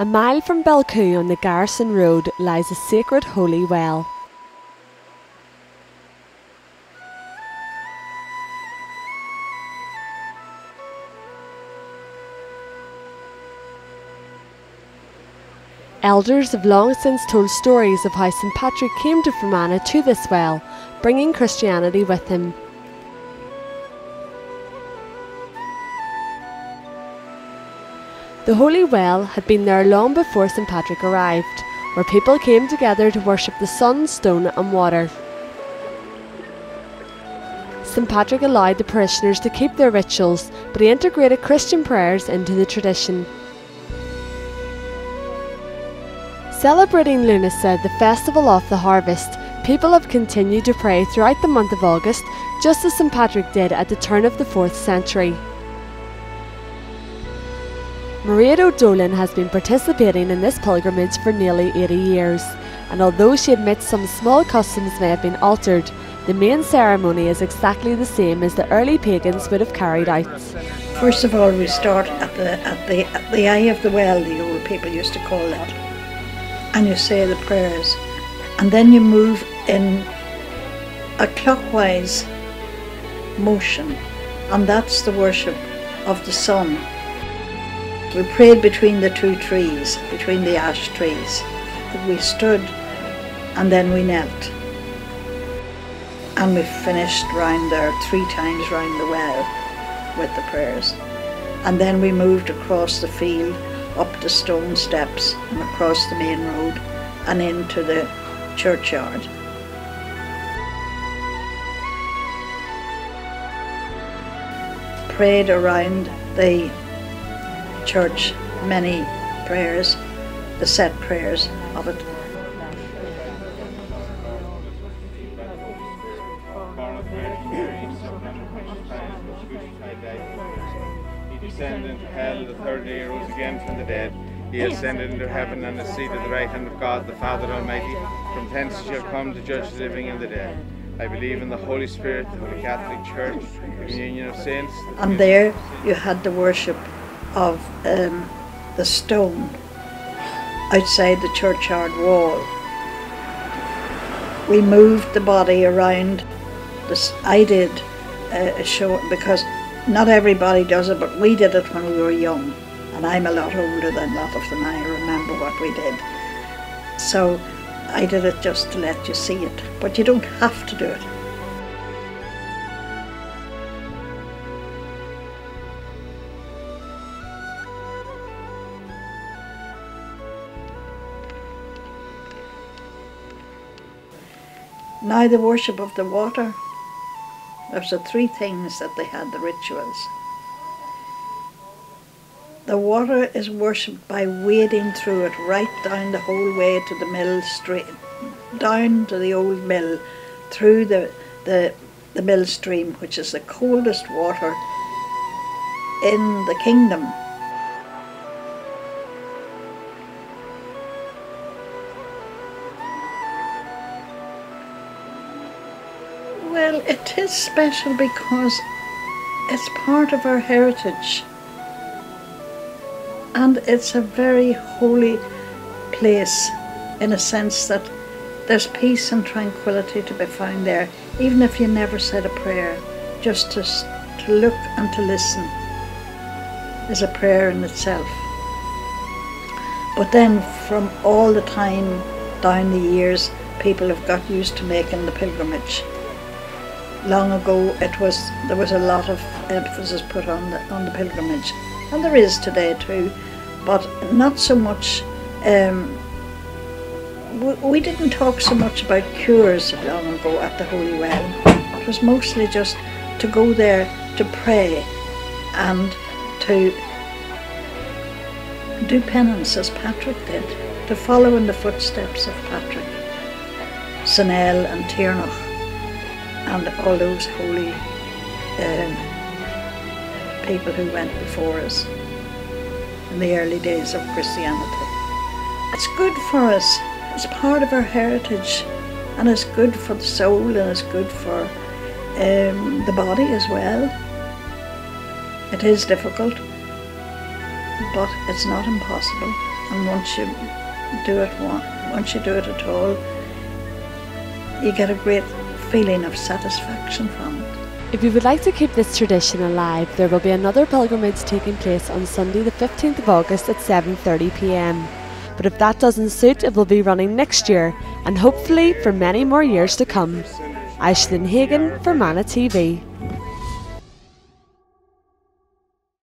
A mile from Belcoo on the Garrison Road lies a sacred holy well. Elders have long since told stories of how St Patrick came to Fermanagh to this well, bringing Christianity with him. The holy well had been there long before St Patrick arrived, where people came together to worship the sun, stone and water. St Patrick allowed the parishioners to keep their rituals, but he integrated Christian prayers into the tradition. Celebrating Lunasa, the festival of the harvest, people have continued to pray throughout the month of August, just as St Patrick did at the turn of the 4th century. Mairead O'Dolan has been participating in this pilgrimage for nearly 80 years, and although she admits some small customs may have been altered, the main ceremony is exactly the same as the early pagans would have carried out. First of all, we start at the eye of the well, the old people used to call it, and you say the prayers, and then you move in a clockwise motion, and that's the worship of the sun. We prayed between the two trees, between the ash trees. We stood and then we knelt. And we finished round there 3 times round the well with the prayers. And then we moved across the field, up the stone steps and across the main road and into the churchyard. Prayed around the church many prayers, the set prayers of it. He descended into hell, the 3rd day rose again from the dead. He ascended into heaven and is seated at the right hand of God, the Father Almighty. From thence he shall come to judge the living and the dead. I believe in the Holy Spirit, the Holy Catholic Church, the communion of saints. And there you had the worship of the stone outside the churchyard wall. We moved the body around. I did a show, because not everybody does it, but we did it when we were young, and I'm a lot older than a lot of them. I remember what we did, so I did it just to let you see it, but you don't have to do it. Now the worship of the water, there's the 3 things that they had, the rituals. The water is worshipped by wading through it right down the whole way to the mill stream, down to the old mill, through the mill stream, which is the coldest water in the kingdom. Well, it is special because it's part of our heritage, and it's a very holy place in a sense that there's peace and tranquility to be found there, even if you never said a prayer. Just to look and to listen is a prayer in itself. But then from all the time down the years, people have got used to making the pilgrimage. Long ago there was a lot of emphasis put on the pilgrimage, and there is today too, but not so much. We didn't talk so much about cures long ago at the Holywell. It was mostly just to go there to pray and to do penance as Patrick did, to follow in the footsteps of Patrick, Sanel and Tiernach, and all those holy people who went before us in the early days of Christianity. It's good for us, it's part of our heritage, and it's good for the soul, and it's good for the body as well. It is difficult, but it's not impossible. And once you do it at all, you get a great feeling of satisfaction from it. If you would like to keep this tradition alive, there will be another pilgrimage taking place on Sunday the 15th of August at 7:30 p.m. But if that doesn't suit, it will be running next year, and hopefully for many more years to come. Aisling Hagan, Fermanagh TV.